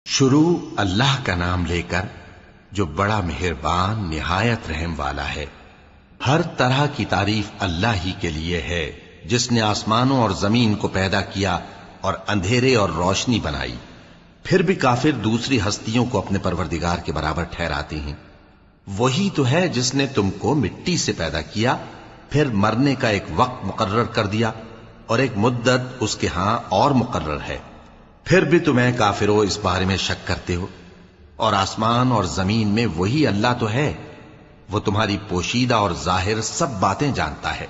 شروع اللہ کا نام لے کر جو بڑا مہربان نہایت رحم والا ہے۔ ہر طرح کی تعریف اللہ ہی کے لیے ہے جس نے آسمانوں اور زمین کو پیدا کیا اور اندھیرے اور روشنی بنائی۔ پھر بھی کافر دوسری ہستیوں کو اپنے پروردگار کے برابر ٹھہراتے ہیں۔ وہی تو ہے جس نے تم کو مٹی سے پیدا کیا، پھر مرنے کا ایک وقت مقرر کر دیا اور ایک مدت اس کے ہاں اور مقرر ہے۔ پھر بھی تمہیں کافروں اس بارے میں شک کرتے ہو، اور آسمان اور زمین میں وہی اللہ تو ہے۔ وہ تمہاری پوشیدہ اور ظاہر سب باتیں جانتا ہے،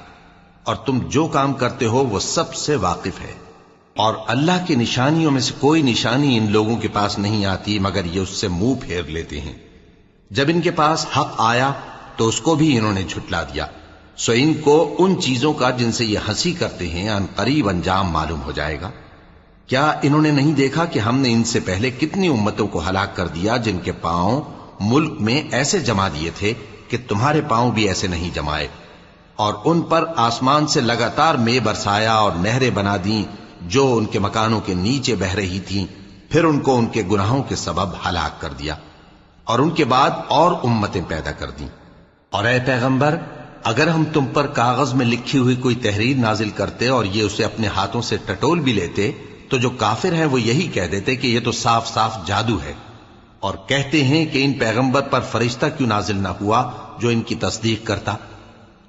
اور تم جو کام کرتے ہو وہ سب سے واقف ہے۔ اور اللہ کی نشانیوں میں سے کوئی نشانی ان لوگوں کے پاس نہیں آتی مگر یہ اس سے منہ پھیر لیتے ہیں۔ جب ان کے پاس حق آیا تو اس کو بھی انہوں نے جھٹلا دیا، سو ان کو ان چیزوں کا جن سے یہ ہنسی کرتے ہیں ان قریب انجام معلوم ہو جائے گا۔ کیا انہوں نے نہیں دیکھا کہ ہم نے ان سے پہلے کتنی امتوں کو ہلاک کر دیا جن کے پاؤں ملک میں ایسے جما دیے تھے کہ تمہارے پاؤں بھی ایسے نہیں جمائے، اور ان پر آسمان سے لگاتار مے برسایا اور نہریں بنا دیں جو ان کے مکانوں کے نیچے بہ رہی تھیں، پھر ان کو ان کے گناہوں کے سبب ہلاک کر دیا، اور ان کے بعد اور امتیں پیدا کر دیں۔ اور اے پیغمبر، اگر ہم تم پر کاغذ میں لکھی ہوئی کوئی تحریر نازل کرتے اور یہ اسے اپنے ہاتھوں سے ٹٹول بھی لیتے تو جو کافر ہیں وہ یہی کہہ دیتے کہ یہ تو صاف صاف جادو ہے، اور کہتے ہیں کہ ان پیغمبر پر فرشتہ کیوں نازل نہ ہوا جو ان کی تصدیق کرتا،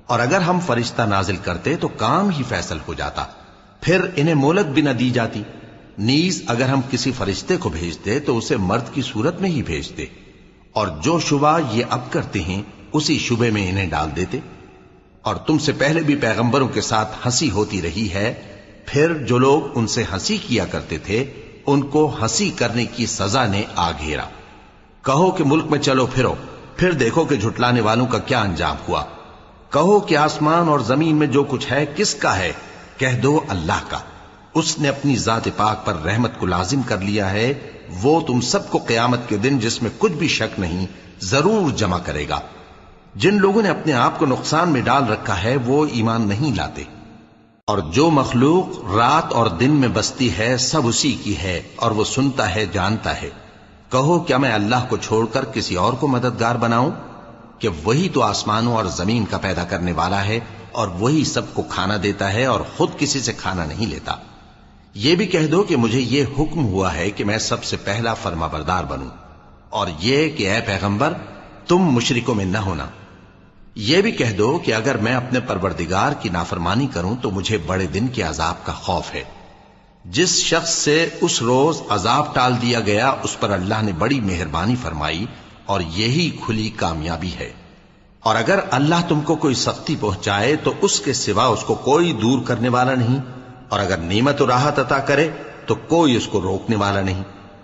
اور اگر ہم فرشتہ نازل کرتے تو کام ہی فیصل ہو جاتا، پھر انہیں مہلت بھی نہ دی جاتی۔ نیز اگر ہم کسی فرشتے کو بھیجتے تو اسے مرد کی صورت میں ہی بھیجتے، اور جو شبہ یہ اب کرتے ہیں اسی شبے میں انہیں ڈال دیتے۔ اور تم سے پہلے بھی پیغمبروں کے ساتھ ہنسی ہوتی رہی ہے، پھر جو لوگ ان سے ہنسی کیا کرتے تھے ان کو ہنسی کرنے کی سزا نے آ گھیرا۔ کہو کہ ملک میں چلو پھرو، پھر دیکھو کہ جھٹلانے والوں کا کیا انجام ہوا۔ کہو کہ آسمان اور زمین میں جو کچھ ہے کس کا ہے؟ کہہ دو اللہ کا۔ اس نے اپنی ذات پاک پر رحمت کو لازم کر لیا ہے۔ وہ تم سب کو قیامت کے دن جس میں کچھ بھی شک نہیں ضرور جمع کرے گا۔ جن لوگوں نے اپنے آپ کو نقصان میں ڈال رکھا ہے وہ ایمان نہیں لاتے، اور جو مخلوق رات اور دن میں بستی ہے سب اسی کی ہے، اور وہ سنتا ہے جانتا ہے۔ کہو کیا میں اللہ کو چھوڑ کر کسی اور کو مددگار بناؤں؟ کہ وہی تو آسمانوں اور زمین کا پیدا کرنے والا ہے، اور وہی سب کو کھانا دیتا ہے اور خود کسی سے کھانا نہیں لیتا۔ یہ بھی کہہ دو کہ مجھے یہ حکم ہوا ہے کہ میں سب سے پہلا فرما بردار بنوں، اور یہ کہ اے پیغمبر تم مشرکوں میں نہ ہونا۔ یہ بھی کہہ دو کہ اگر میں اپنے پروردگار کی نافرمانی کروں تو مجھے بڑے دن کے عذاب کا خوف ہے۔ جس شخص سے اس روز عذاب ٹال دیا گیا اس پر اللہ نے بڑی مہربانی فرمائی، اور یہی کھلی کامیابی ہے۔ اور اگر اللہ تم کو کوئی سختی پہنچائے تو اس کے سوا اس کو کوئی دور کرنے والا نہیں، اور اگر نعمت و راحت عطا کرے تو کوئی اس کو روکنے والا نہیں۔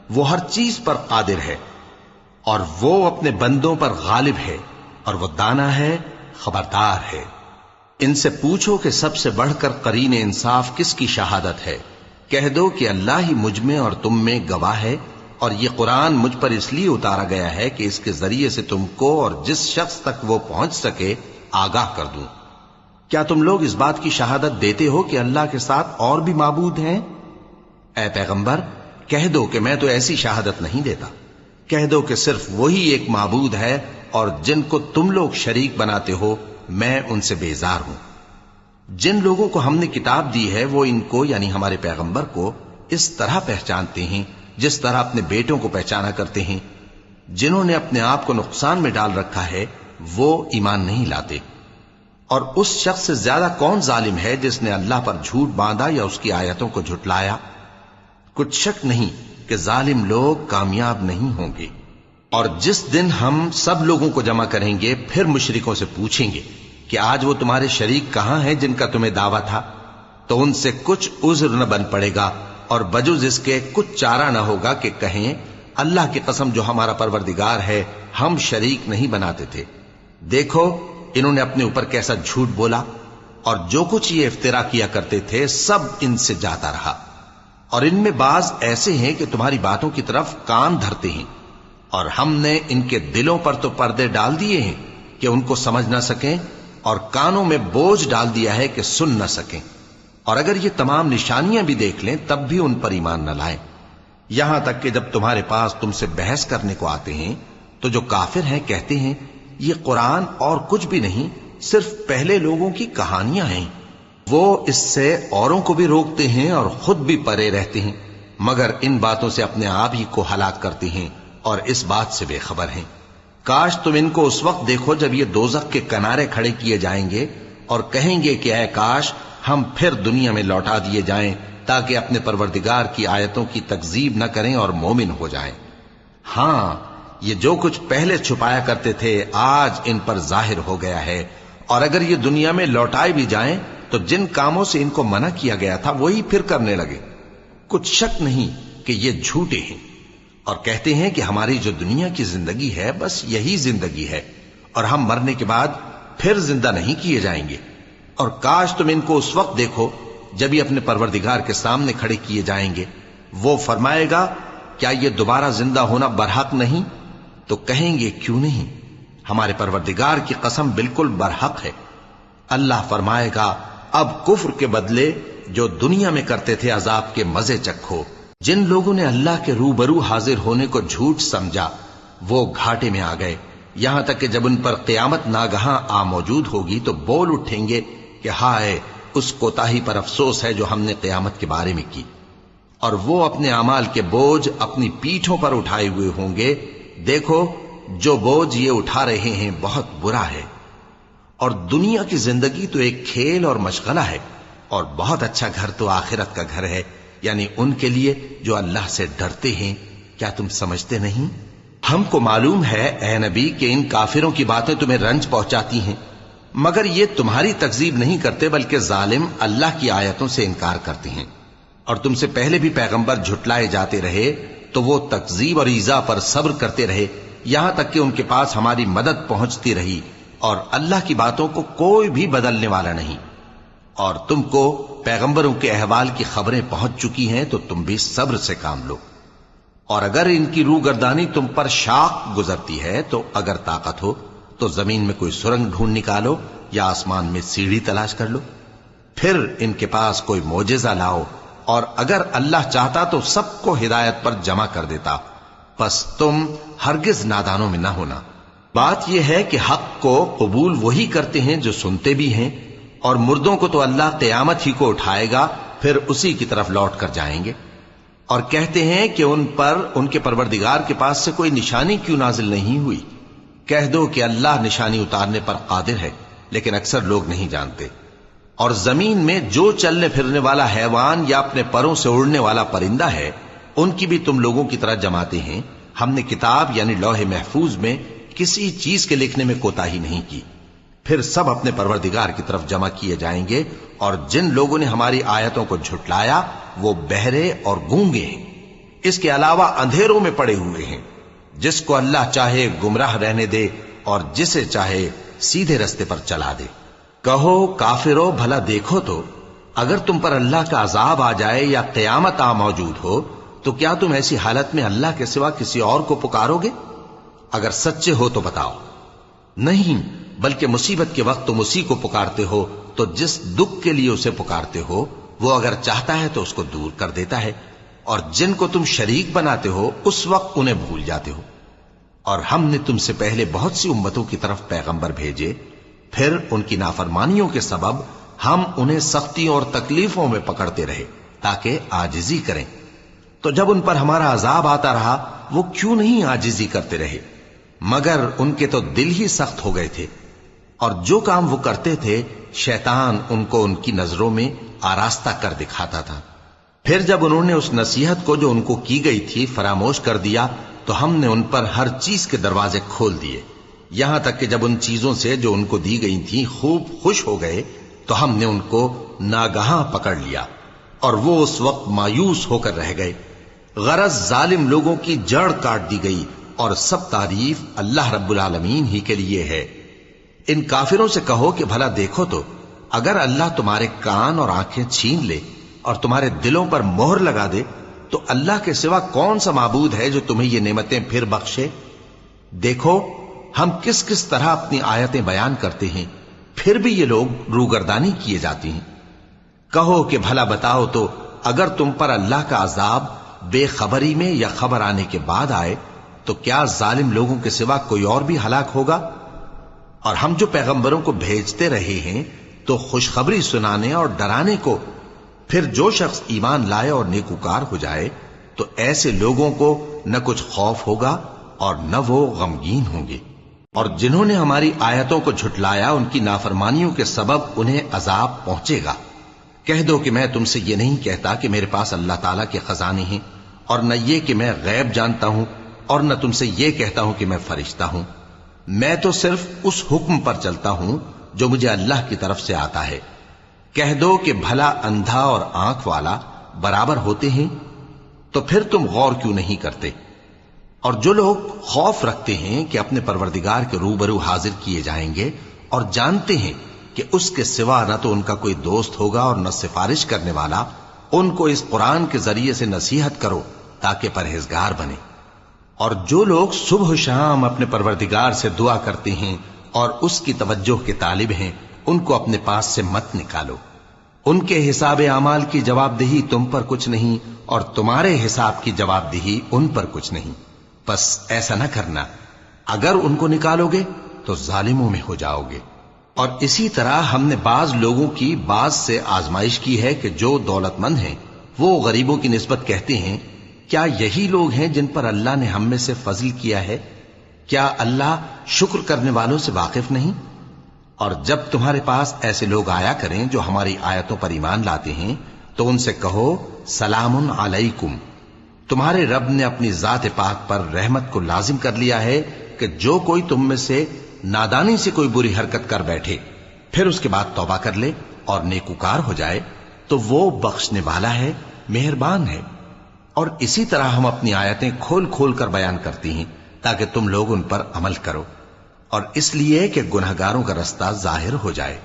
وہ ہر چیز پر قادر ہے، اور وہ اپنے بندوں پر غالب ہے، اور وہ دانا ہے، خبردار ہے۔ ان سے پوچھو کہ سب سے بڑھ کر قرین انصاف کس کی شہادت ہے؟ کہہ دو کہ اللہ ہی مجھ میں اور تم میں گواہ ہے، اور یہ قرآن مجھ پر اس لیے اتارا گیا ہے کہ اس کے ذریعے سے تم کو اور جس شخص تک وہ پہنچ سکے آگاہ کر دوں۔ کیا تم لوگ اس بات کی شہادت دیتے ہو کہ اللہ کے ساتھ اور بھی معبود ہیں؟ اے پیغمبر کہہ دو کہ میں تو ایسی شہادت نہیں دیتا۔ کہہ دو کہ صرف وہی ایک معبود ہے، اور جن کو تم لوگ شریک بناتے ہو میں ان سے بیزار ہوں۔ جن لوگوں کو ہم نے کتاب دی ہے وہ ان کو یعنی ہمارے پیغمبر کو اس طرح پہچانتے ہیں جس طرح اپنے بیٹوں کو پہچانا کرتے ہیں۔ جنہوں نے اپنے آپ کو نقصان میں ڈال رکھا ہے وہ ایمان نہیں لاتے۔ اور اس شخص سے زیادہ کون ظالم ہے جس نے اللہ پر جھوٹ باندھا یا اس کی آیتوں کو جھٹلایا؟ کچھ شک نہیں کہ ظالم لوگ کامیاب نہیں ہوں گے۔ اور جس دن ہم سب لوگوں کو جمع کریں گے پھر مشرکوں سے پوچھیں گے کہ آج وہ تمہارے شریک کہاں ہیں جن کا تمہیں دعویٰ تھا، تو ان سے کچھ عذر نہ بن پڑے گا، اور بجز اس کے کچھ چارہ نہ ہوگا کہ کہیں اللہ کی قسم جو ہمارا پروردگار ہے ہم شریک نہیں بناتے تھے۔ دیکھو انہوں نے اپنے اوپر کیسا جھوٹ بولا، اور جو کچھ یہ افترا کیا کرتے تھے سب ان سے جاتا رہا۔ اور ان میں بعض ایسے ہیں کہ تمہاری باتوں کی طرف کان دھرتے ہیں، اور ہم نے ان کے دلوں پر تو پردے ڈال دیے ہیں کہ ان کو سمجھ نہ سکیں، اور کانوں میں بوجھ ڈال دیا ہے کہ سن نہ سکیں، اور اگر یہ تمام نشانیاں بھی دیکھ لیں تب بھی ان پر ایمان نہ لائیں۔ یہاں تک کہ جب تمہارے پاس تم سے بحث کرنے کو آتے ہیں تو جو کافر ہیں کہتے ہیں یہ قرآن اور کچھ بھی نہیں، صرف پہلے لوگوں کی کہانیاں ہیں۔ وہ اس سے اوروں کو بھی روکتے ہیں اور خود بھی پرے رہتے ہیں، مگر ان باتوں سے اپنے آپ ہی کو ہلاک کرتے ہیں اور اس بات سے بے خبر ہیں۔ کاش تم ان کو اس وقت دیکھو جب یہ دوزخ کے کنارے کھڑے کیے جائیں گے اور کہیں گے کہ اے کاش ہم پھر دنیا میں لوٹا دیے جائیں تاکہ اپنے پروردگار کی آیتوں کی تکذیب نہ کریں اور مومن ہو جائیں۔ ہاں، یہ جو کچھ پہلے چھپایا کرتے تھے آج ان پر ظاہر ہو گیا ہے، اور اگر یہ دنیا میں لوٹائے بھی جائیں تو جن کاموں سے ان کو منع کیا گیا تھا وہی پھر کرنے لگے۔ کچھ شک نہیں کہ یہ جھوٹے ہیں، اور کہتے ہیں کہ ہماری جو دنیا کی زندگی ہے بس یہی زندگی ہے اور ہم مرنے کے بعد پھر زندہ نہیں کیے جائیں گے۔ اور کاش تم ان کو اس وقت دیکھو جب یہ اپنے پروردگار کے سامنے کھڑے کیے جائیں گے، وہ فرمائے گا کیا یہ دوبارہ زندہ ہونا برحق نہیں؟ تو کہیں گے کیوں نہیں، ہمارے پروردگار کی قسم بالکل برحق ہے۔ اللہ فرمائے گا اب کفر کے بدلے جو دنیا میں کرتے تھے عذاب کے مزے چکھو۔ جن لوگوں نے اللہ کے روبرو حاضر ہونے کو جھوٹ سمجھا وہ گھاٹے میں آ گئے، یہاں تک کہ جب ان پر قیامت ناگہاں آ موجود ہوگی تو بول اٹھیں گے کہ ہائے اس کوتاہی پر افسوس ہے جو ہم نے قیامت کے بارے میں کی، اور وہ اپنے اعمال کے بوجھ اپنی پیٹھوں پر اٹھائے ہوئے ہوں گے۔ دیکھو جو بوجھ یہ اٹھا رہے ہیں بہت برا ہے، اور دنیا کی زندگی تو ایک کھیل اور مشغلہ ہے، اور بہت اچھا گھر تو آخرت کا گھر ہے، یعنی ان کے لیے جو اللہ سے ڈرتے ہیں۔ کیا تم سمجھتے نہیں؟ ہم کو معلوم ہے اے نبی کہ ان کافروں کی باتیں تمہیں رنج پہنچاتی ہیں، مگر یہ تمہاری تکذیب نہیں کرتے بلکہ ظالم اللہ کی آیتوں سے انکار کرتے ہیں۔ اور تم سے پہلے بھی پیغمبر جھٹلائے جاتے رہے تو وہ تکذیب اور ایذا پر صبر کرتے رہے، یہاں تک کہ ان کے پاس ہماری مدد پہنچتی رہی، اور اللہ کی باتوں کو کوئی بھی بدلنے والا نہیں۔ اور تم کو پیغمبروں کے احوال کی خبریں پہنچ چکی ہیں تو تم بھی صبر سے کام لو۔ اور اگر ان کی روگردانی تم پر شاق گزرتی ہے تو اگر طاقت ہو تو زمین میں کوئی سرنگ ڈھونڈ نکالو یا آسمان میں سیڑھی تلاش کر لو، پھر ان کے پاس کوئی معجزہ لاؤ، اور اگر اللہ چاہتا تو سب کو ہدایت پر جمع کر دیتا، پس تم ہرگز نادانوں میں نہ ہونا۔ بات یہ ہے کہ حق کو قبول وہی کرتے ہیں جو سنتے بھی ہیں، اور مردوں کو تو اللہ قیامت ہی کو اٹھائے گا، پھر اسی کی طرف لوٹ کر جائیں گے۔ اور کہتے ہیں کہ ان پر ان کے پروردگار کے پاس سے کوئی نشانی کیوں نازل نہیں ہوئی؟ کہہ دو کہ اللہ نشانی اتارنے پر قادر ہے، لیکن اکثر لوگ نہیں جانتے۔ اور زمین میں جو چلنے پھرنے والا حیوان یا اپنے پروں سے اڑنے والا پرندہ ہے ان کی بھی تم لوگوں کی طرح جماتے ہیں۔ ہم نے کتاب یعنی لوح محفوظ میں کسی چیز کے لکھنے میں کوتاہی نہیں کی، پھر سب اپنے پروردگار کی طرف جمع کیے جائیں گے۔ اور جن لوگوں نے ہماری آیتوں کو جھٹلایا وہ بہرے اور گونگے ہیں، اس کے علاوہ اندھیروں میں پڑے ہوئے ہیں۔ جس کو اللہ چاہے گمراہ رہنے دے اور جسے چاہے سیدھے رستے پر چلا دے۔ کہو کافرو بھلا دیکھو تو اگر تم پر اللہ کا عذاب آ جائے یا قیامت آ موجود ہو تو کیا تم ایسی حالت میں اللہ کے سوا کسی اور کو پکارو گے؟ اگر سچے ہو تو بتاؤ۔ نہیں، بلکہ مصیبت کے وقت تم اسی کو پکارتے ہو، تو جس دکھ کے لیے اسے پکارتے ہو وہ اگر چاہتا ہے تو اس کو دور کر دیتا ہے، اور جن کو تم شریک بناتے ہو اس وقت انہیں بھول جاتے ہو۔ اور ہم نے تم سے پہلے بہت سی امتوں کی طرف پیغمبر بھیجے، پھر ان کی نافرمانیوں کے سبب ہم انہیں سختیوں اور تکلیفوں میں پکڑتے رہے تاکہ عاجزی کریں۔ تو جب ان پر ہمارا عذاب آتا رہا وہ کیوں نہیں عاجزی کرتے رہے، مگر ان کے تو دل ہی سخت ہو گئے تھے، اور جو کام وہ کرتے تھے شیطان ان کو ان کی نظروں میں آراستہ کر دکھاتا تھا۔ پھر جب انہوں نے اس نصیحت کو جو ان کو کی گئی تھی فراموش کر دیا تو ہم نے ان پر ہر چیز کے دروازے کھول دیے، یہاں تک کہ جب ان چیزوں سے جو ان کو دی گئی تھیں خوب خوش ہو گئے تو ہم نے ان کو ناگہاں پکڑ لیا، اور وہ اس وقت مایوس ہو کر رہ گئے۔ غرض ظالم لوگوں کی جڑ کاٹ دی گئی، اور سب تعریف اللہ رب العالمین ہی کے لیے ہے۔ ان کافروں سے کہو کہ بھلا دیکھو تو اگر اللہ تمہارے کان اور آنکھیں چھین لے اور تمہارے دلوں پر مہر لگا دے تو اللہ کے سوا کون سا معبود ہے جو تمہیں یہ نعمتیں پھر بخشے؟ دیکھو ہم کس کس طرح اپنی آیتیں بیان کرتے ہیں، پھر بھی یہ لوگ روگردانی کیے جاتی ہیں۔ کہو کہ بھلا بتاؤ تو اگر تم پر اللہ کا عذاب بے خبری میں یا خبر آنے کے بعد آئے تو کیا ظالم لوگوں کے سوا کوئی اور بھی ہلاک ہوگا؟ اور ہم جو پیغمبروں کو بھیجتے رہے ہیں تو خوشخبری سنانے اور ڈرانے کو، پھر جو شخص ایمان لائے اور نیکوکار ہو جائے تو ایسے لوگوں کو نہ کچھ خوف ہوگا اور نہ وہ غمگین ہوں گے۔ اور جنہوں نے ہماری آیتوں کو جھٹلایا ان کی نافرمانیوں کے سبب انہیں عذاب پہنچے گا۔ کہہ دو کہ میں تم سے یہ نہیں کہتا کہ میرے پاس اللہ تعالیٰ کے خزانے ہیں، اور نہ یہ کہ میں غیب جانتا ہوں، اور نہ تم سے یہ کہتا ہوں کہ میں فرشتہ ہوں۔ میں تو صرف اس حکم پر چلتا ہوں جو مجھے اللہ کی طرف سے آتا ہے۔ کہہ دو کہ بھلا اندھا اور آنکھ والا برابر ہوتے ہیں؟ تو پھر تم غور کیوں نہیں کرتے؟ اور جو لوگ خوف رکھتے ہیں کہ اپنے پروردگار کے روبرو حاضر کیے جائیں گے اور جانتے ہیں کہ اس کے سوا نہ تو ان کا کوئی دوست ہوگا اور نہ سفارش کرنے والا، ان کو اس قرآن کے ذریعے سے نصیحت کرو تاکہ پرہیزگار بنے۔ اور جو لوگ صبح و شام اپنے پروردگار سے دعا کرتے ہیں اور اس کی توجہ کے طالب ہیں، ان کو اپنے پاس سے مت نکالو۔ ان کے حساب اعمال کی جواب دہی تم پر کچھ نہیں، اور تمہارے حساب کی جواب دہی ان پر کچھ نہیں۔ بس ایسا نہ کرنا، اگر ان کو نکالو گے تو ظالموں میں ہو جاؤ گے۔ اور اسی طرح ہم نے بعض لوگوں کی بعض سے آزمائش کی ہے کہ جو دولت مند ہیں وہ غریبوں کی نسبت کہتے ہیں کیا یہی لوگ ہیں جن پر اللہ نے ہم میں سے فضل کیا ہے؟ کیا اللہ شکر کرنے والوں سے واقف نہیں؟ اور جب تمہارے پاس ایسے لوگ آیا کریں جو ہماری آیتوں پر ایمان لاتے ہیں تو ان سے کہو سلام علیکم، تمہارے رب نے اپنی ذات پاک پر رحمت کو لازم کر لیا ہے کہ جو کوئی تم میں سے نادانی سے کوئی بری حرکت کر بیٹھے پھر اس کے بعد توبہ کر لے اور نیکوکار ہو جائے تو وہ بخشنے والا ہے، مہربان ہے۔ اور اسی طرح ہم اپنی آیتیں کھول کھول کر بیان کرتی ہیں تاکہ تم لوگ ان پر عمل کرو، اور اس لیے کہ گنہگاروں کا رستہ ظاہر ہو جائے۔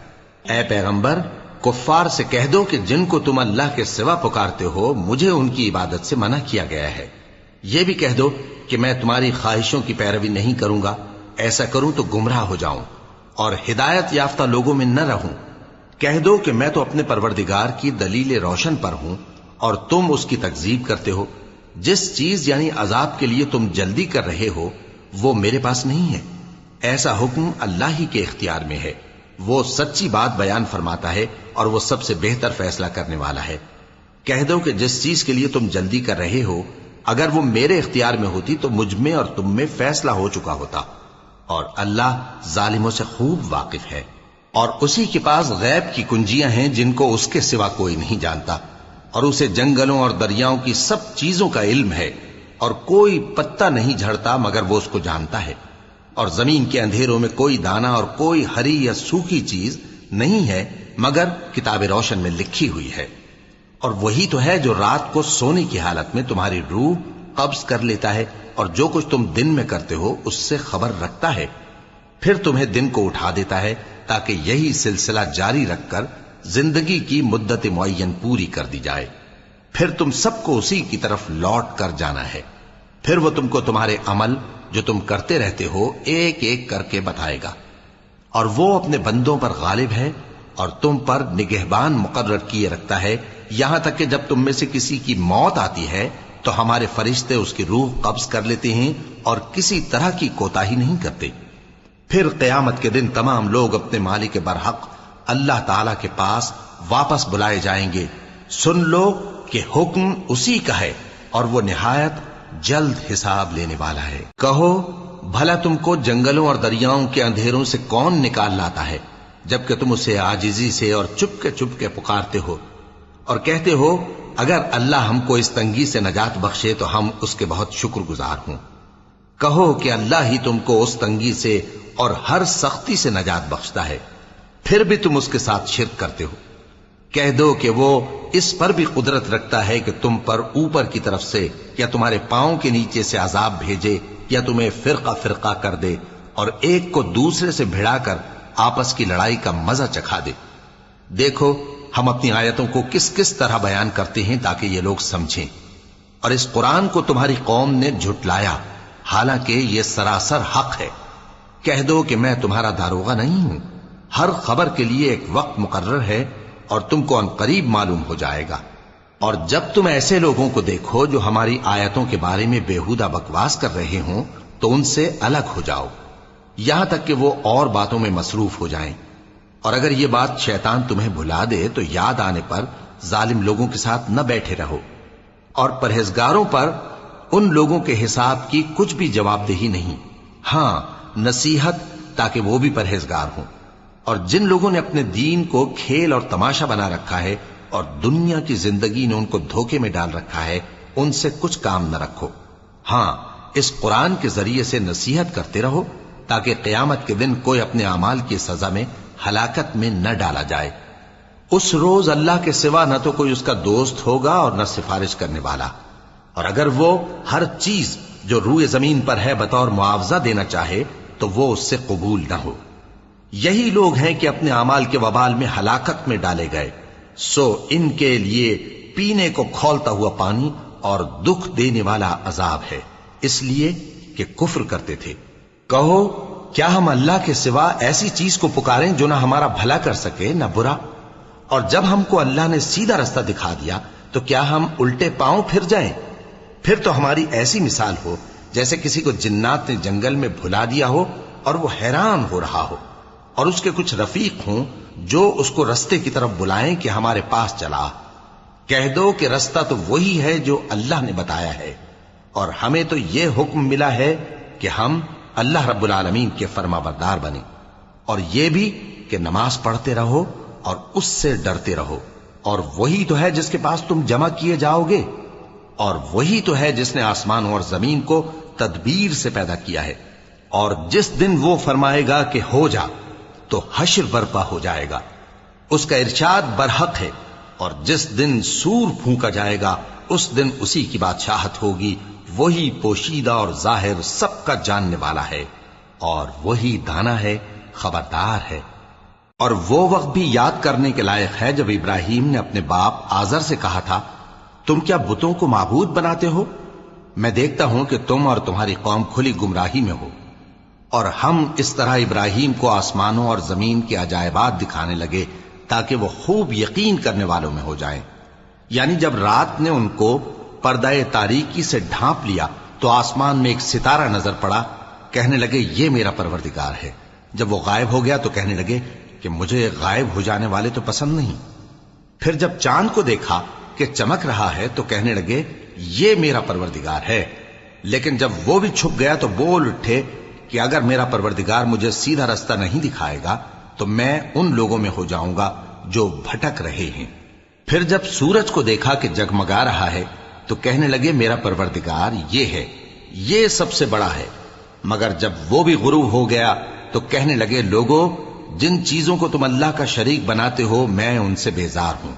اے پیغمبر، کفار سے کہہ دو کہ جن کو تم اللہ کے سوا پکارتے ہو مجھے ان کی عبادت سے منع کیا گیا ہے۔ یہ بھی کہہ دو کہ میں تمہاری خواہشوں کی پیروی نہیں کروں گا، ایسا کروں تو گمراہ ہو جاؤں اور ہدایت یافتہ لوگوں میں نہ رہوں۔ کہہ دو کہ میں تو اپنے پروردگار کی دلیل روشن پر ہوں اور تم اس کی تکذیب کرتے ہو۔ جس چیز یعنی عذاب کے لیے تم جلدی کر رہے ہو وہ میرے پاس نہیں ہے، ایسا حکم اللہ ہی کے اختیار میں ہے۔ وہ سچی بات بیان فرماتا ہے اور وہ سب سے بہتر فیصلہ کرنے والا ہے۔ کہہ دو کہ جس چیز کے لیے تم جلدی کر رہے ہو اگر وہ میرے اختیار میں ہوتی تو مجھ میں اور تم میں فیصلہ ہو چکا ہوتا، اور اللہ ظالموں سے خوب واقف ہے۔ اور اسی کے پاس غیب کی کنجیاں ہیں جن کو اس کے سوا کوئی نہیں جانتا، اور اسے جنگلوں اور دریاؤں کی سب چیزوں کا علم ہے، اور کوئی پتا نہیں جھڑتا مگر وہ اس کو جانتا ہے، اور زمین کے اندھیروں میں کوئی دانہ اور کوئی ہری یا سوکھی چیز نہیں ہے مگر کتاب روشن میں لکھی ہوئی ہے۔ اور وہی تو ہے جو رات کو سونے کی حالت میں تمہاری روح قبض کر لیتا ہے اور جو کچھ تم دن میں کرتے ہو اس سے خبر رکھتا ہے، پھر تمہیں دن کو اٹھا دیتا ہے تاکہ یہی سلسلہ جاری رکھ کر زندگی کی مدت معین پوری کر دی جائے، پھر تم سب کو اسی کی طرف لوٹ کر جانا ہے۔ پھر وہ تم کو تمہارے عمل جو تم کرتے رہتے ہو ایک ایک کر کے بتائے گا، اور وہ اپنے بندوں پر غالب ہے اور تم پر نگہبان مقرر کیے رکھتا ہے، یہاں تک کہ جب تم میں سے کسی کی موت آتی ہے تو ہمارے فرشتے اس کی روح قبض کر لیتے ہیں اور کسی طرح کی کوتاہی نہیں کرتے۔ پھر قیامت کے دن تمام لوگ اپنے مالک برحق اللہ تعالی کے پاس واپس بلائے جائیں گے۔ سن لو کہ حکم اسی کا ہے اور وہ نہایت جلد حساب لینے والا ہے۔ کہو بھلا تم کو جنگلوں اور دریاؤں کے اندھیروں سے کون نکال لاتا ہے جبکہ تم اسے عاجزی سے اور چپ کے پکارتے ہو اور کہتے ہو اگر اللہ ہم کو اس تنگی سے نجات بخشے تو ہم اس کے بہت شکر گزار ہوں۔ کہو کہ اللہ ہی تم کو اس تنگی سے اور ہر سختی سے نجات بخشتا ہے، پھر بھی تم اس کے ساتھ شرک کرتے ہو۔ کہہ دو کہ وہ اس پر بھی قدرت رکھتا ہے کہ تم پر اوپر کی طرف سے یا تمہارے پاؤں کے نیچے سے عذاب بھیجے یا تمہیں فرقہ فرقہ کر دے اور ایک کو دوسرے سے بھڑا کر آپس کی لڑائی کا مزہ چکھا دے۔ دیکھو ہم اپنی آیتوں کو کس کس طرح بیان کرتے ہیں تاکہ یہ لوگ سمجھیں، اور اس قرآن کو تمہاری قوم نے جھٹلایا حالانکہ یہ سراسر حق ہے۔ کہہ دو کہ میں تمہارا داروغہ نہیں ہوں، ہر خبر کے لیے ایک وقت مقرر ہے اور تم کو عنقریب معلوم ہو جائے گا۔ اور جب تم ایسے لوگوں کو دیکھو جو ہماری آیتوں کے بارے میں بےہودہ بکواس کر رہے ہوں تو ان سے الگ ہو جاؤ، یہاں تک کہ وہ اور باتوں میں مصروف ہو جائیں۔ اور اگر یہ بات شیطان تمہیں بھلا دے تو یاد آنے پر ظالم لوگوں کے ساتھ نہ بیٹھے رہو، اور پرہیزگاروں پر ان لوگوں کے حساب کی کچھ بھی جواب دہی نہیں، ہاں نصیحت تاکہ وہ بھی پرہیزگار ہوں۔ اور جن لوگوں نے اپنے دین کو کھیل اور تماشا بنا رکھا ہے اور دنیا کی زندگی نے ان کو دھوکے میں ڈال رکھا ہے، ان سے کچھ کام نہ رکھو، ہاں اس قرآن کے ذریعے سے نصیحت کرتے رہو تاکہ قیامت کے دن کوئی اپنے اعمال کی سزا میں ہلاکت میں نہ ڈالا جائے۔ اس روز اللہ کے سوا نہ تو کوئی اس کا دوست ہوگا اور نہ سفارش کرنے والا، اور اگر وہ ہر چیز جو روئے زمین پر ہے بطور معاوضہ دینا چاہے تو وہ اس سے قبول نہ ہو۔ یہی لوگ ہیں کہ اپنے اعمال کے وبال میں ہلاکت میں ڈالے گئے، سو ان کے لیے پینے کو کھولتا ہوا پانی اور دکھ دینے والا عذاب ہے، اس لیے کہ کفر کرتے تھے۔ کہو کیا ہم اللہ کے سوا ایسی چیز کو پکاریں جو نہ ہمارا بھلا کر سکے نہ برا؟ اور جب ہم کو اللہ نے سیدھا رستہ دکھا دیا تو کیا ہم الٹے پاؤں پھر جائیں؟ پھر تو ہماری ایسی مثال ہو جیسے کسی کو جنات نے جنگل میں بھلا دیا ہو اور وہ حیران ہو رہا ہو، اور اس کے کچھ رفیق ہوں جو اس کو رستے کی طرف بلائیں کہ ہمارے پاس چلا۔ کہہ دو کہ رستہ تو وہی ہے جو اللہ نے بتایا ہے، اور ہمیں تو یہ حکم ملا ہے کہ ہم اللہ رب العالمین کے فرما بردار بنیں، اور یہ بھی کہ نماز پڑھتے رہو اور اس سے ڈرتے رہو، اور وہی تو ہے جس کے پاس تم جمع کیے جاؤ گے، اور وہی تو ہے جس نے آسمانوں اور زمین کو تدبیر سے پیدا کیا ہے، اور جس دن وہ فرمائے گا کہ ہو جا تو حشر برپا ہو جائے گا، اس کا ارشاد برحق ہے، اور جس دن سور پھونکا جائے گا اس دن اسی کی بادشاہت ہوگی، وہی پوشیدہ اور ظاہر سب کا جاننے والا ہے، اور وہی دانا ہے، خبردار ہے۔ اور وہ وقت بھی یاد کرنے کے لائق ہے جب ابراہیم نے اپنے باپ آزر سے کہا تھا، تم کیا بتوں کو معبود بناتے ہو؟ میں دیکھتا ہوں کہ تم اور تمہاری قوم کھلی گمراہی میں ہو۔ اور ہم اس طرح ابراہیم کو آسمانوں اور زمین کے عجائبات دکھانے لگے تاکہ وہ خوب یقین کرنے والوں میں ہو جائیں۔ یعنی جب رات نے ان کو پردہ تاریکی سے ڈھانپ لیا تو آسمان میں ایک ستارہ نظر پڑا، کہنے لگے یہ میرا پروردگار ہے۔ جب وہ غائب ہو گیا تو کہنے لگے کہ مجھے غائب ہو جانے والے تو پسند نہیں۔ پھر جب چاند کو دیکھا کہ چمک رہا ہے تو کہنے لگے یہ میرا پروردگار ہے۔ لیکن جب وہ بھی چھپ گیا تو بول اٹھے کہ اگر میرا پروردگار مجھے سیدھا رستہ نہیں دکھائے گا تو میں ان لوگوں میں ہو جاؤں گا جو بھٹک رہے ہیں۔ پھر جب سورج کو دیکھا کہ جگمگا رہا ہے تو کہنے لگے میرا پروردگار یہ ہے، یہ سب سے بڑا ہے۔ مگر جب وہ بھی غروب ہو گیا تو کہنے لگے لوگو، جن چیزوں کو تم اللہ کا شریک بناتے ہو میں ان سے بیزار ہوں۔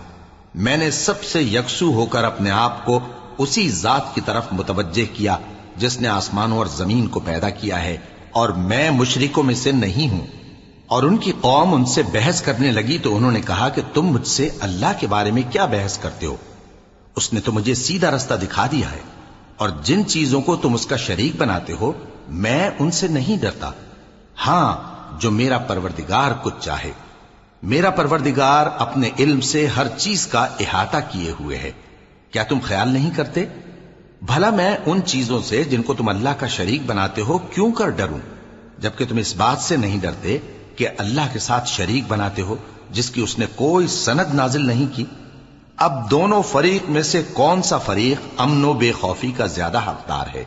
میں نے سب سے یکسو ہو کر اپنے آپ کو اسی ذات کی طرف متوجہ کیا جس نے آسمانوں اور زمین کو پیدا کیا ہے، اور میں مشرکوں میں سے نہیں ہوں۔ اور ان کی قوم ان سے بحث کرنے لگی تو انہوں نے کہا کہ تم مجھ سے اللہ کے بارے میں کیا بحث کرتے ہو؟ اس نے تو مجھے سیدھا رستہ دکھا دیا ہے، اور جن چیزوں کو تم اس کا شریک بناتے ہو میں ان سے نہیں ڈرتا، ہاں جو میرا پروردگار کچھ چاہے۔ میرا پروردگار اپنے علم سے ہر چیز کا احاطہ کیے ہوئے ہے۔ کیا تم خیال نہیں کرتے؟ بھلا میں ان چیزوں سے جن کو تم اللہ کا شریک بناتے ہو کیوں کر ڈروں، جبکہ تم اس بات سے نہیں ڈرتے کہ اللہ کے ساتھ شریک بناتے ہو جس کی اس نے کوئی سند نازل نہیں کی۔ اب دونوں فریق میں سے کون سا فریق امن و بے خوفی کا زیادہ حقدار ہے؟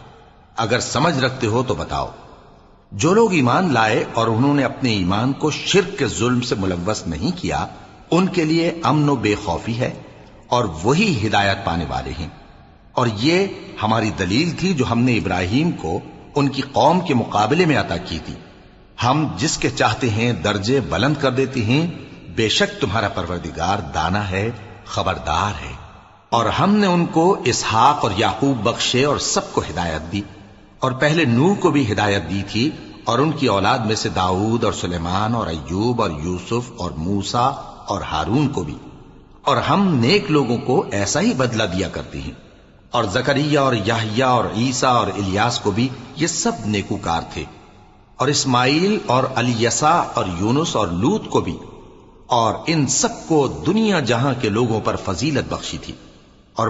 اگر سمجھ رکھتے ہو تو بتاؤ۔ جو لوگ ایمان لائے اور انہوں نے اپنے ایمان کو شرک کے ظلم سے ملوث نہیں کیا، ان کے لیے امن و بے خوفی ہے، اور وہی ہدایت پانے والے ہیں۔ اور یہ ہماری دلیل تھی جو ہم نے ابراہیم کو ان کی قوم کے مقابلے میں عطا کی تھی۔ ہم جس کے چاہتے ہیں درجے بلند کر دیتے ہیں، بے شک تمہارا پروردگار دانا ہے، خبردار ہے۔ اور ہم نے ان کو اسحاق اور یعقوب بخشے اور سب کو ہدایت دی، اور پہلے نوح کو بھی ہدایت دی تھی، اور ان کی اولاد میں سے داؤد اور سلیمان اور ایوب اور یوسف اور موسیٰ اور ہارون کو بھی۔ اور ہم نیک لوگوں کو ایسا ہی بدلہ دیا کرتے ہیں۔ اور زکریا اور یحییٰ اور عیسیٰ اور الیاس کو بھی، یہ سب نیکوکار تھے۔ اور اسماعیل اور الیسع اور یونس اور لوط کو بھی، اور ان سب کو دنیا جہاں کے لوگوں پر فضیلت بخشی تھی۔ اور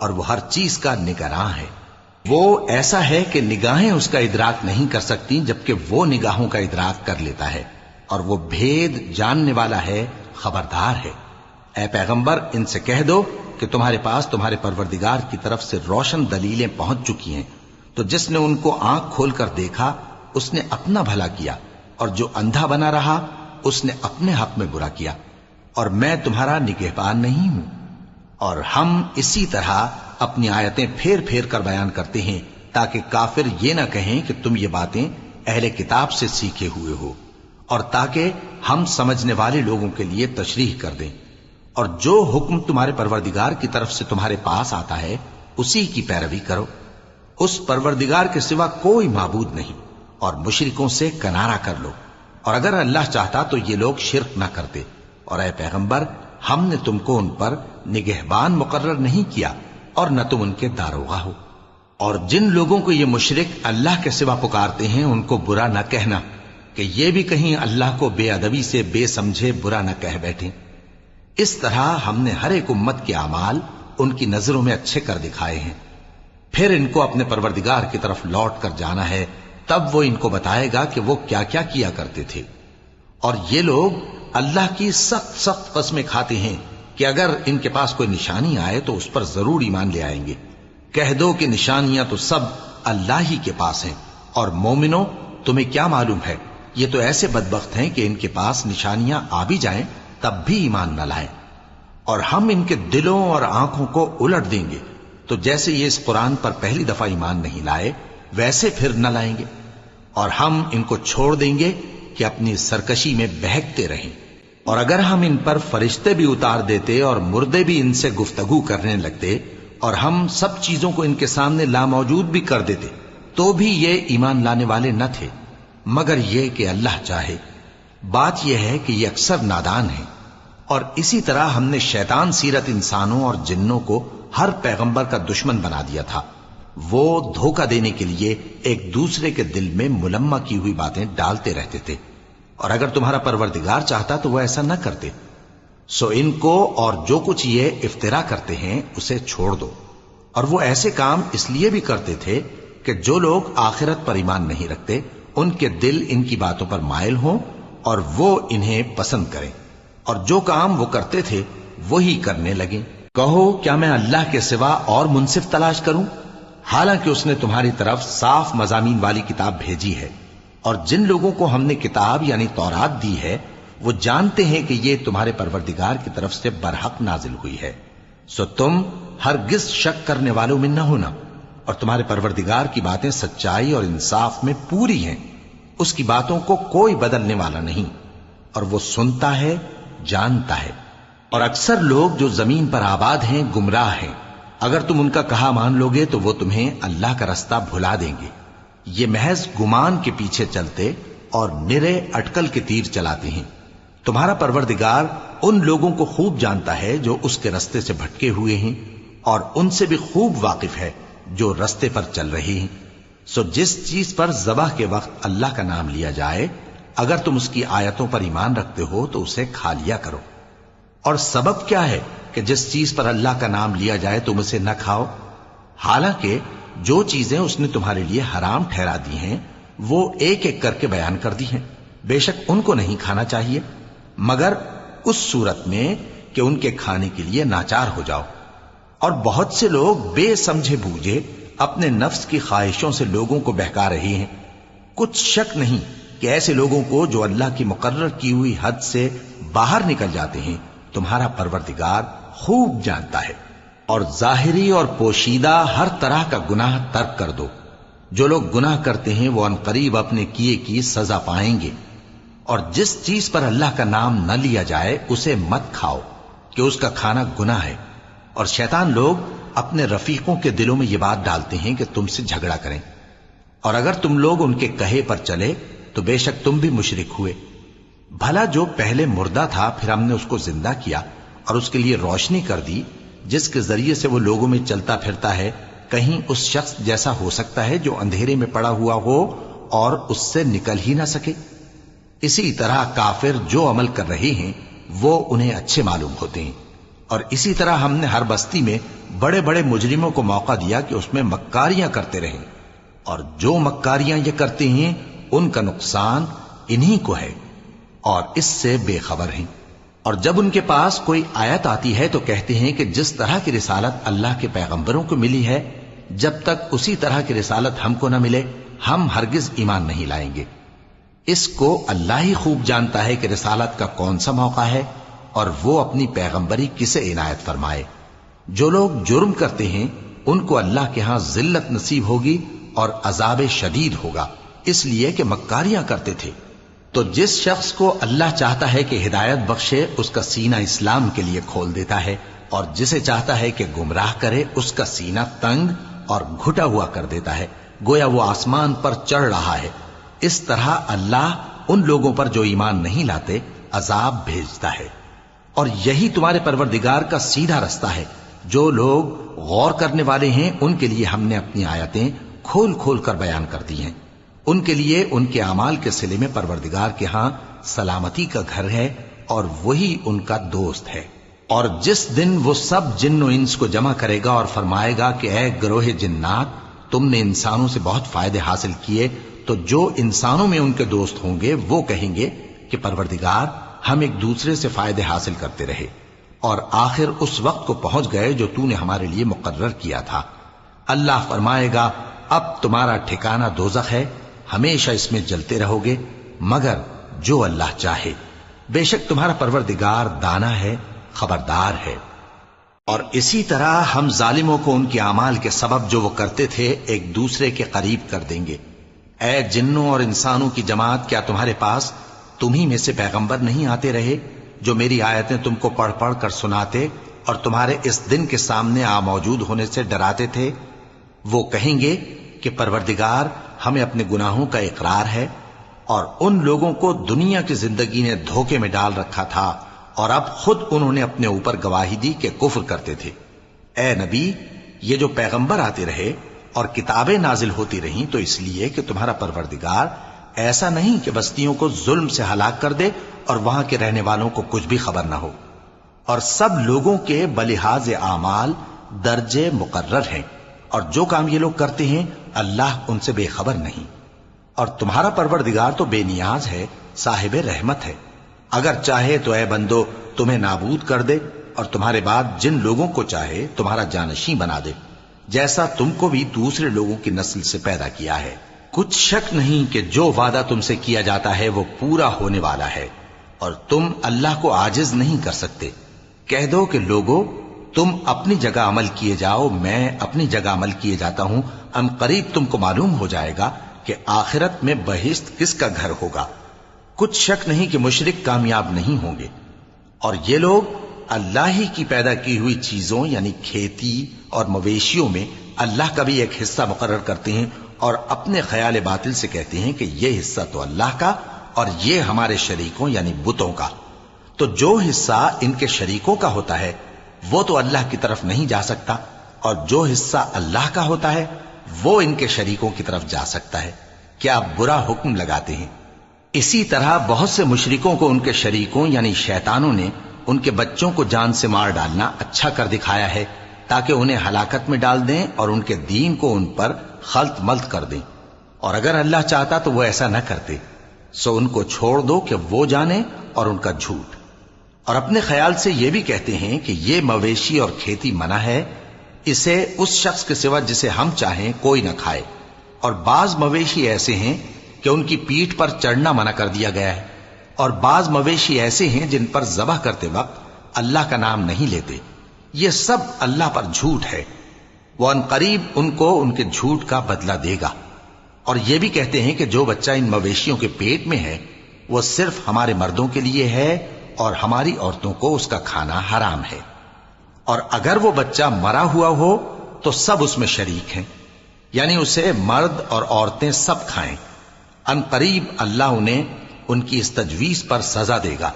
اور وہ ہر چیز کا نگراں ہے۔ وہ ایسا ہے کہ نگاہیں اس کا ادراک نہیں کر سکتی، جبکہ وہ نگاہوں کا ادراک کر لیتا ہے، اور وہ بھید جاننے والا ہے، خبردار ہے۔ اے پیغمبر، ان سے کہہ دو کہ تمہارے پاس تمہارے پروردگار کی طرف سے روشن دلیلیں پہنچ چکی ہیں، تو جس نے ان کو آنکھ کھول کر دیکھا اس نے اپنا بھلا کیا، اور جو اندھا بنا رہا اس نے اپنے حق میں برا کیا، اور میں تمہارا نگہبان نہیں ہوں۔ اور ہم اسی طرح اپنی آیتیں پھیر پھیر کر بیان کرتے ہیں تاکہ کافر یہ نہ کہیں کہ تم یہ باتیں اہل کتاب سے سیکھے ہوئے ہو، اور تاکہ ہم سمجھنے والے لوگوں کے لیے تشریح کر دیں۔ اور جو حکم تمہارے پروردگار کی طرف سے تمہارے پاس آتا ہے اسی کی پیروی کرو، اس پروردگار کے سوا کوئی معبود نہیں، اور مشرکوں سے کنارہ کر لو، اور اگر اللہ چاہتا تو یہ لوگ شرک نہ کرتے۔ اور اے پیغمبر، ہم نے تم کو ان پر نگہبان مقرر نہیں کیا، اور نہ تم ان کے داروغہ ہو۔ اور جن لوگوں کو یہ مشرک اللہ کے سوا پکارتے ہیں ان کو برا نہ کہنا کہ یہ بھی کہیں اللہ کو بے ادبی سے بے سمجھے برا نہ کہہ بیٹھیں۔ اس طرح ہم نے ہر ایک امت کے اعمال ان کی نظروں میں اچھے کر دکھائے ہیں، پھر ان کو اپنے پروردگار کی طرف لوٹ کر جانا ہے، تب وہ ان کو بتائے گا کہ وہ کیا کیا کیا کرتے تھے۔ اور یہ لوگ اللہ کی سخت سخت قسمیں کھاتے ہیں کہ اگر ان کے پاس کوئی نشانی آئے تو اس پر ضرور ایمان لے آئیں گے۔ کہہ دو کہ نشانیاں تو سب اللہ ہی کے پاس ہیں، اور مومنوں تمہیں کیا معلوم ہے، یہ تو ایسے بدبخت ہیں کہ ان کے پاس نشانیاں آ بھی جائیں تب بھی ایمان نہ لائیں، اور ہم ان کے دلوں اور آنکھوں کو الٹ دیں گے، تو جیسے یہ اس قرآن پر پہلی دفعہ ایمان نہیں لائے ویسے پھر نہ لائیں گے، اور ہم ان کو چھوڑ دیں گے کہ اپنی سرکشی میں بہکتے رہیں۔ اور اگر ہم ان پر فرشتے بھی اتار دیتے اور مردے بھی ان سے گفتگو کرنے لگتے، اور ہم سب چیزوں کو ان کے سامنے لاموجود بھی کر دیتے، تو بھی یہ ایمان لانے والے نہ تھے، مگر یہ کہ اللہ چاہے۔ بات یہ ہے کہ یہ اکثر نادان ہیں۔ اور اسی طرح ہم نے شیطان سیرت انسانوں اور جنوں کو ہر پیغمبر کا دشمن بنا دیا تھا، وہ دھوکہ دینے کے لیے ایک دوسرے کے دل میں ملمہ کی ہوئی باتیں ڈالتے رہتے تھے، اور اگر تمہارا پروردگار چاہتا تو وہ ایسا نہ کرتے۔ سو ان کو اور جو کچھ یہ افطرا کرتے ہیں اسے چھوڑ دو۔ اور وہ ایسے کام اس لیے بھی کرتے تھے کہ جو لوگ آخرت پر ایمان نہیں رکھتے ان کے دل ان کی باتوں پر مائل ہوں اور وہ انہیں پسند کریں، اور جو کام وہ کرتے تھے وہی کرنے لگیں۔ کہو کیا میں اللہ کے سوا اور منصف تلاش کروں، حالانکہ اس نے تمہاری طرف صاف مضامین والی کتاب بھیجی ہے، اور جن لوگوں کو ہم نے کتاب یعنی تورات دی ہے وہ جانتے ہیں کہ یہ تمہارے پروردگار کی طرف سے برحق نازل ہوئی ہے، سو تم ہرگز شک کرنے والوں میں نہ ہونا، اور تمہارے پروردگار کی باتیں سچائی اور انصاف میں پوری ہیں، اس کی باتوں کو کوئی بدلنے والا نہیں، اور وہ سنتا ہے، جانتا ہے۔ اور اکثر لوگ جو زمین پر آباد ہیں گمراہ ہیں، اگر تم ان کا کہا مان لوگے تو وہ تمہیں اللہ کا رستہ بھلا دیں گے۔ یہ محض گمان کے پیچھے چلتے اور نرے اٹکل کے تیر چلاتے ہیں۔ تمہارا پروردگار ان لوگوں کو خوب جانتا ہے جو اس کے رستے سے بھٹکے ہوئے ہیں، اور ان سے بھی خوب واقف ہے جو رستے پر چل رہے ہیں۔ سو جس چیز پر ذبح کے وقت اللہ کا نام لیا جائے، اگر تم اس کی آیتوں پر ایمان رکھتے ہو تو اسے کھا لیا کرو۔ اور سبب کیا ہے کہ جس چیز پر اللہ کا نام لیا جائے تم اسے نہ کھاؤ، حالانکہ جو چیزیں اس نے تمہارے لیے حرام ٹھہرا دی ہیں وہ ایک ایک کر کے بیان کر دی ہیں، بے شک ان کو نہیں کھانا چاہیے مگر اس صورت میں کہ ان کے کھانے کے لیے ناچار ہو جاؤ۔ اور بہت سے لوگ بے سمجھے بوجھے اپنے نفس کی خواہشوں سے لوگوں کو بہکا رہے ہیں۔ کچھ شک نہیں کہ ایسے لوگوں کو جو اللہ کی مقرر کی ہوئی حد سے باہر نکل جاتے ہیں تمہارا پروردگار خوب جانتا ہے۔ اور ظاہری اور پوشیدہ ہر طرح کا گناہ ترک کر دو۔ جو لوگ گناہ کرتے ہیں وہ عنقریب اپنے کیے کی سزا پائیں گے۔ اور جس چیز پر اللہ کا نام نہ لیا جائے اسے مت کھاؤ کہ اس کا کھانا گناہ ہے۔ اور شیطان لوگ اپنے رفیقوں کے دلوں میں یہ بات ڈالتے ہیں کہ تم سے جھگڑا کریں، اور اگر تم لوگ ان کے کہے پر چلے تو بے شک تم بھی مشرک ہوئے۔ بھلا جو پہلے مردہ تھا پھر ہم نے اس کو زندہ کیا اور اس کے لیے روشنی کر دی جس کے ذریعے سے وہ لوگوں میں چلتا پھرتا ہے، کہیں اس شخص جیسا ہو سکتا ہے جو اندھیرے میں پڑا ہوا ہو اور اس سے نکل ہی نہ سکے؟ اسی طرح کافر جو عمل کر رہے ہیں وہ انہیں اچھے معلوم ہوتے ہیں، اور اسی طرح ہم نے ہر بستی میں بڑے بڑے مجرموں کو موقع دیا کہ اس میں مکاریاں کرتے رہیں، اور جو مکاریاں یہ کرتے ہیں ان کا نقصان انہی کو ہے اور اس سے بے خبر ہیں۔ اور جب ان کے پاس کوئی آیت آتی ہے تو کہتے ہیں کہ جس طرح کی رسالت اللہ کے پیغمبروں کو ملی ہے، جب تک اسی طرح کی رسالت ہم کو نہ ملے ہم ہرگز ایمان نہیں لائیں گے۔ اس کو اللہ ہی خوب جانتا ہے کہ رسالت کا کون سا موقع ہے اور وہ اپنی پیغمبری کسے عنایت فرمائے۔ جو لوگ جرم کرتے ہیں ان کو اللہ کے ہاں ذلت نصیب ہوگی اور عذاب شدید ہوگا، اس لیے کہ مکاریاں کرتے تھے۔ تو جس شخص کو اللہ چاہتا ہے کہ ہدایت بخشے اس کا سینہ اسلام کے لیے کھول دیتا ہے، اور جسے چاہتا ہے کہ گمراہ کرے اس کا سینہ تنگ اور گھٹا ہوا کر دیتا ہے، گویا وہ آسمان پر چڑھ رہا ہے۔ اس طرح اللہ ان لوگوں پر جو ایمان نہیں لاتے عذاب بھیجتا ہے۔ اور یہی تمہارے پروردگار کا سیدھا رستہ ہے۔ جو لوگ غور کرنے والے ہیں ان کے لیے ہم نے اپنی آیتیں کھول کھول کر بیان کر دی ہیں۔ ان کے لیے ان کے اعمال کے صلے میں پروردگار کے ہاں سلامتی کا گھر ہے اور وہی ان کا دوست ہے۔ اور جس دن وہ سب جن و انس کو جمع کرے گا اور فرمائے گا کہ اے گروہ جنات، تم نے انسانوں سے بہت فائدے حاصل کیے، تو جو انسانوں میں ان کے دوست ہوں گے وہ کہیں گے کہ پروردگار ہم ایک دوسرے سے فائدے حاصل کرتے رہے اور آخر اس وقت کو پہنچ گئے جو تو نے ہمارے لیے مقرر کیا تھا۔ اللہ فرمائے گا اب تمہارا ٹھکانہ دوزخ ہے، ہمیشہ اس میں جلتے رہو گے مگر جو اللہ چاہے، بے شک تمہارا پروردگار دانا ہے، خبردار ہے۔ اور اسی طرح ہم ظالموں کو ان کے اعمال کے سبب جو وہ کرتے تھے ایک دوسرے کے قریب کر دیں گے۔ اے جنوں اور انسانوں کی جماعت، کیا تمہارے پاس تمہیں میں سے پیغمبر نہیں آتے رہے جو میری آیتیں تم کو پڑھ پڑھ کر سناتے اور تمہارے اس دن کے سامنے موجود ہونے سے ڈراتے تھے؟ وہ کہیں گے کہ پروردگار ہمیں اپنے گناہوں کا اقرار ہے، اور ان لوگوں کو دنیا کی زندگی نے دھوکے میں ڈال رکھا تھا اور اب خود انہوں نے اپنے اوپر گواہی دی کہ کفر کرتے تھے۔ اے نبی، یہ جو پیغمبر آتے رہے اور کتابیں نازل ہوتی رہیں تو اس لیے کہ تمہارا پروردگار ایسا نہیں کہ بستیوں کو ظلم سے ہلاک کر دے اور وہاں کے رہنے والوں کو کچھ بھی خبر نہ ہو، اور سب لوگوں کے بلحاظ اعمال درجے مقرر ہیں، اور جو کام یہ لوگ کرتے ہیں اللہ ان سے بے خبر نہیں۔ اور تمہارا پروردگار تو بے نیاز ہے، صاحب رحمت ہے، اگر چاہے تو اے بندو تمہیں نابود کر دے اور تمہارے بعد جن لوگوں کو چاہے تمہارا جانشین بنا دے، جیسا تم کو بھی دوسرے لوگوں کی نسل سے پیدا کیا ہے۔ کچھ شک نہیں کہ جو وعدہ تم سے کیا جاتا ہے وہ پورا ہونے والا ہے، اور تم اللہ کو عاجز نہیں کر سکتے۔ کہہ دو کہ لوگو تم اپنی جگہ عمل کیے جاؤ، میں اپنی جگہ عمل کیے جاتا ہوں، ان قریب تم کو معلوم ہو جائے گا کہ آخرت میں بہشت کس کا گھر ہوگا۔ کچھ شک نہیں کہ مشرک کامیاب نہیں ہوں گے۔ اور یہ لوگ اللہ ہی کی پیدا کی ہوئی چیزوں یعنی کھیتی اور مویشیوں میں اللہ کا بھی ایک حصہ مقرر کرتے ہیں، اور اپنے خیال باطل سے کہتے ہیں کہ یہ حصہ تو اللہ کا اور یہ ہمارے شریکوں یعنی بتوں کا۔ تو جو حصہ ان کے شریکوں کا ہوتا ہے وہ تو اللہ کی طرف نہیں جا سکتا، اور جو حصہ اللہ کا ہوتا ہے وہ ان کے شریکوں کی طرف جا سکتا ہے۔ کیا برا حکم لگاتے ہیں؟ اسی طرح بہت سے مشرکوں کو ان کے شریکوں یعنی شیطانوں نے ان کے بچوں کو جان سے مار ڈالنا اچھا کر دکھایا ہے تاکہ انہیں ہلاکت میں ڈال دیں اور ان کے دین کو ان پر خلط ملط کر دیں، اور اگر اللہ چاہتا تو وہ ایسا نہ کرتے۔ سو ان کو چھوڑ دو کہ وہ جانے اور ان کا جھوٹ۔ اور اپنے خیال سے یہ بھی کہتے ہیں کہ یہ مویشی اور کھیتی منع ہے، اسے اس شخص کے سوا جسے ہم چاہیں کوئی نہ کھائے، اور بعض مویشی ایسے ہیں کہ ان کی پیٹھ پر چڑھنا منع کر دیا گیا ہے، اور بعض مویشی ایسے ہیں جن پر ذبح کرتے وقت اللہ کا نام نہیں لیتے۔ یہ سب اللہ پر جھوٹ ہے، وہ ان قریب ان کو ان کے جھوٹ کا بدلہ دے گا۔ اور یہ بھی کہتے ہیں کہ جو بچہ ان مویشیوں کے پیٹ میں ہے وہ صرف ہمارے مردوں کے لیے ہے اور ہماری عورتوں کو اس کا کھانا حرام ہے، اور اگر وہ بچہ مرا ہوا ہو تو سب اس میں شریک ہیں، یعنی اسے مرد اور عورتیں سب کھائیں۔ ان قریب اللہ انہیں ان کی اس تجویز پر سزا دے گا،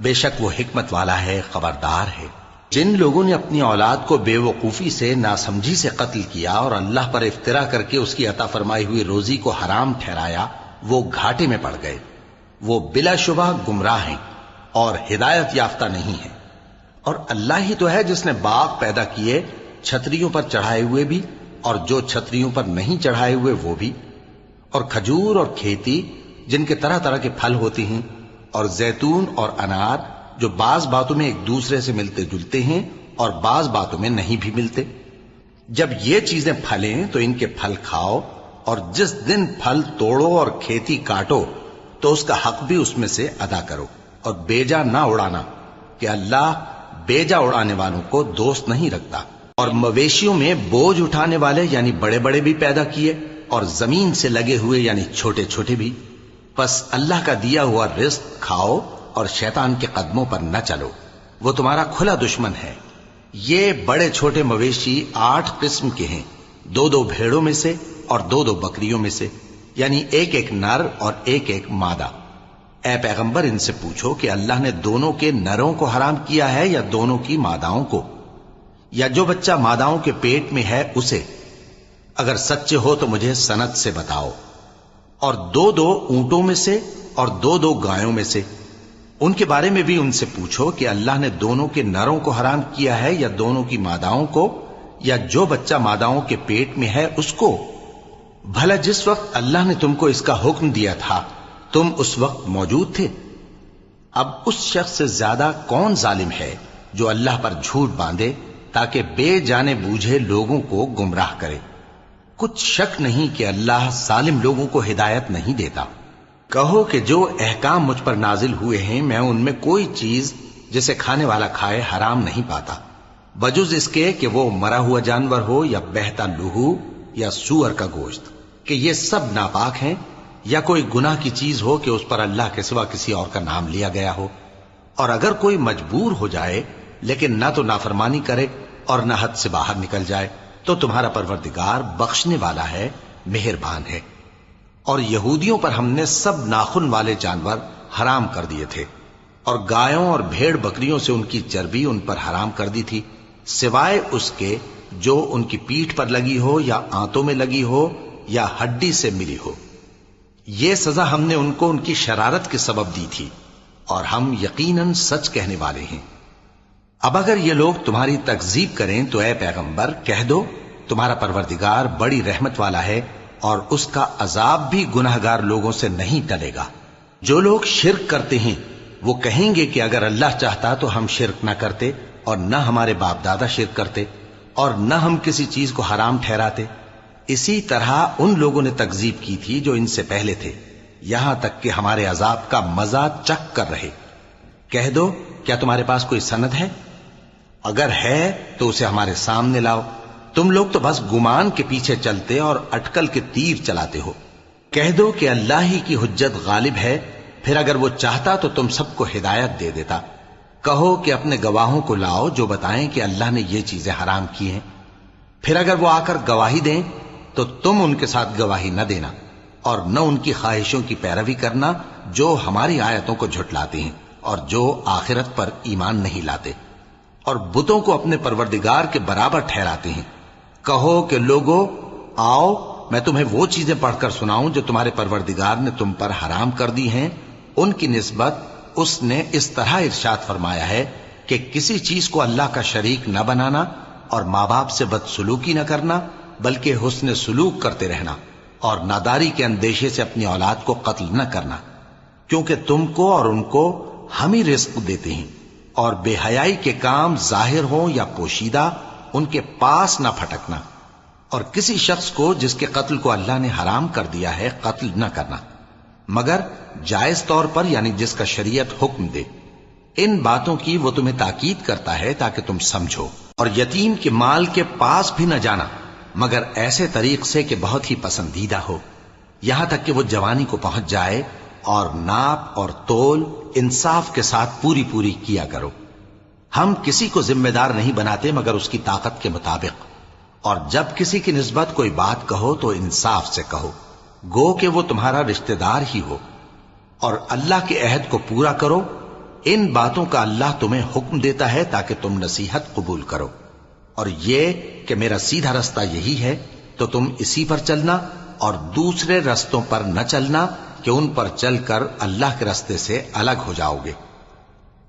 بے شک وہ حکمت والا ہے، خبردار ہے۔ جن لوگوں نے اپنی اولاد کو بے وقوفی سے ناسمجھی سے قتل کیا اور اللہ پر افترا کر کے اس کی عطا فرمائی ہوئی روزی کو حرام ٹھہرایا، وہ گھاٹے میں پڑ گئے، وہ بلا شبہ گمراہ ہیں اور ہدایت یافتہ نہیں ہیں۔ اور اللہ ہی تو ہے جس نے باغ پیدا کیے چھتریوں پر چڑھائے ہوئے بھی اور جو چھتریوں پر نہیں چڑھائے ہوئے وہ بھی، اور کھجور اور کھیتی جن کے طرح طرح کے پھل ہوتے ہیں، اور زیتون اور انار جو بعض باتوں میں ایک دوسرے سے ملتے جلتے ہیں اور بعض باتوں میں نہیں بھی ملتے۔ جب یہ چیزیں پھلیں تو ان کے پھل کھاؤ، اور جس دن پھل توڑو اور کھیتی کاٹو تو اس کا حق بھی اس میں سے ادا کرو، اور بیجا نہ اڑانا کہ اللہ بیجا اڑانے والوں کو دوست نہیں رکھتا۔ اور مویشیوں میں بوجھ اٹھانے والے یعنی بڑے بڑے بھی پیدا کیے، اور زمین سے لگے ہوئے یعنی چھوٹے چھوٹے بھی۔ پس اللہ کا دیا ہوا رزق کھاؤ اور شیطان کے قدموں پر نہ چلو، وہ تمہارا کھلا دشمن ہے۔ یہ بڑے چھوٹے مویشی 8 قسم کے ہیں، 2 بھیڑوں میں سے اور 2 بکریوں میں سے، یعنی ایک نر اور ایک مادہ۔ اے پیغمبر ان سے پوچھو کہ اللہ نے دونوں کے نروں کو حرام کیا ہے یا دونوں کی ماداؤں کو، یا جو بچہ ماداؤں کے پیٹ میں ہے اسے؟ اگر سچے ہو تو مجھے سند سے بتاؤ۔ اور 2 اونٹوں میں سے اور 2 گایوں میں سے، ان کے بارے میں بھی ان سے پوچھو کہ اللہ نے دونوں کے نروں کو حرام کیا ہے یا دونوں کی ماداؤں کو، یا جو بچہ ماداؤں کے پیٹ میں ہے اس کو؟ بھلا جس وقت اللہ نے تم کو اس کا حکم دیا تھا تم اس وقت موجود تھے؟ اب اس شخص سے زیادہ کون ظالم ہے جو اللہ پر جھوٹ باندھے تاکہ بے جانے بوجھے لوگوں کو گمراہ کرے؟ کچھ شک نہیں کہ اللہ ظالم لوگوں کو ہدایت نہیں دیتا۔ کہو کہ جو احکام مجھ پر نازل ہوئے ہیں میں ان میں کوئی چیز جسے کھانے والا کھائے حرام نہیں پاتا، بجز اس کے کہ وہ مرا ہوا جانور ہو یا بہتا لہو یا سور کا گوشت، کہ یہ سب ناپاک ہیں، یا کوئی گناہ کی چیز ہو کہ اس پر اللہ کے سوا کسی اور کا نام لیا گیا ہو۔ اور اگر کوئی مجبور ہو جائے لیکن نہ تو نافرمانی کرے اور نہ حد سے باہر نکل جائے تو تمہارا پروردگار بخشنے والا ہے، مہربان ہے۔ اور یہودیوں پر ہم نے سب ناخن والے جانور حرام کر دیے تھے، اور گایوں اور بھیڑ بکریوں سے ان کی چربی ان پر حرام کر دی تھی، سوائے اس کے جو ان کی پیٹھ پر لگی ہو یا آنتوں میں لگی ہو یا ہڈی سے ملی ہو۔ یہ سزا ہم نے ان کو ان کی شرارت کے سبب دی تھی، اور ہم یقیناً سچ کہنے والے ہیں۔ اب اگر یہ لوگ تمہاری تکذیب کریں تو اے پیغمبر کہہ دو تمہارا پروردگار بڑی رحمت والا ہے، اور اس کا عذاب بھی گناہگار لوگوں سے نہیں ٹلے گا۔ جو لوگ شرک کرتے ہیں وہ کہیں گے کہ اگر اللہ چاہتا تو ہم شرک نہ کرتے، اور نہ ہمارے باپ دادا شرک کرتے، اور نہ ہم کسی چیز کو حرام ٹھہراتے۔ اسی طرح ان لوگوں نے تکذیب کی تھی جو ان سے پہلے تھے، یہاں تک کہ ہمارے عذاب کا مزہ چکھ کر رہے۔ کہہ دو کیا تمہارے پاس کوئی سند ہے؟ اگر ہے تو اسے ہمارے سامنے لاؤ۔ تم لوگ تو بس گمان کے پیچھے چلتے اور اٹکل کے تیر چلاتے ہو۔ کہہ دو کہ اللہ ہی کی حجت غالب ہے، پھر اگر وہ چاہتا تو تم سب کو ہدایت دے دیتا۔ کہو کہ اپنے گواہوں کو لاؤ جو بتائیں کہ اللہ نے یہ چیزیں حرام کی ہیں، پھر اگر وہ آ کر گواہی دیں تو تم ان کے ساتھ گواہی نہ دینا، اور نہ ان کی خواہشوں کی پیروی کرنا جو ہماری آیتوں کو جھٹلاتے ہیں اور جو آخرت پر ایمان نہیں لاتے، اور بتوں کو اپنے پروردگار کے برابر ٹھہراتے ہیں۔ کہو کہ لوگو آؤ میں تمہیں وہ چیزیں پڑھ کر سناؤں جو تمہارے پروردگار نے تم پر حرام کر دی ہیں۔ ان کی نسبت اس نے اس طرح ارشاد فرمایا ہے کہ کسی چیز کو اللہ کا شریک نہ بنانا، اور ماں باپ سے بدسلوکی نہ کرنا بلکہ حسن سلوک کرتے رہنا، اور ناداری کے اندیشے سے اپنی اولاد کو قتل نہ کرنا، کیونکہ تم کو اور ان کو ہم ہی رزق دیتے ہیں۔ اور بے حیائی کے کام ظاہر ہوں یا پوشیدہ ان کے پاس نہ پھٹکنا، اور کسی شخص کو جس کے قتل کو اللہ نے حرام کر دیا ہے قتل نہ کرنا، مگر جائز طور پر یعنی جس کا شریعت حکم دے۔ ان باتوں کی وہ تمہیں تاکید کرتا ہے تاکہ تم سمجھو۔ اور یتیم کے مال کے پاس بھی نہ جانا مگر ایسے طریق سے کہ بہت ہی پسندیدہ ہو، یہاں تک کہ وہ جوانی کو پہنچ جائے، اور ناپ اور تول انصاف کے ساتھ پوری پوری کیا کرو۔ ہم کسی کو ذمہ دار نہیں بناتے مگر اس کی طاقت کے مطابق، اور جب کسی کی نسبت کوئی بات کہو تو انصاف سے کہو، گو کہ وہ تمہارا رشتہ دار ہی ہو، اور اللہ کے عہد کو پورا کرو۔ ان باتوں کا اللہ تمہیں حکم دیتا ہے تاکہ تم نصیحت قبول کرو، اور یہ کہ میرا سیدھا رستہ یہی ہے تو تم اسی پر چلنا، اور دوسرے رستوں پر نہ چلنا کہ ان پر چل کر اللہ کے رستے سے الگ ہو جاؤ گے۔